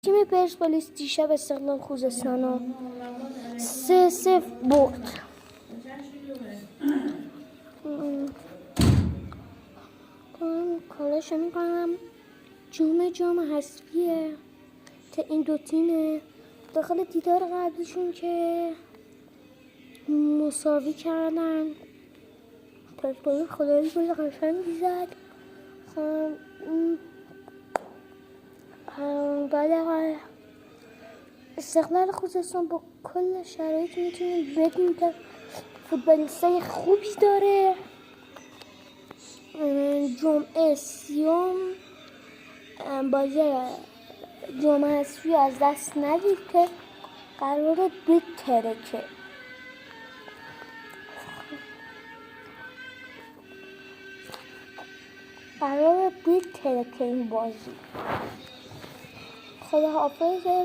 تیم پرسپولیس دیشب استقلال خوزستان رو 3-0 برد. کاراشو میکنم. جام حذفیه تا این دو تیم داخل دیدار قبلیشون که مساوی کردن. پرسپولیس خدایی گل قشنگی زد. بعد استقلال خوزستان با کل شرایط میتونید بدونید که فوتبالیستای خوبی داره. جمعه سیوم بازی جام حذفی از دست ندید که قراره بترکه. این بازی. خدا حافظ.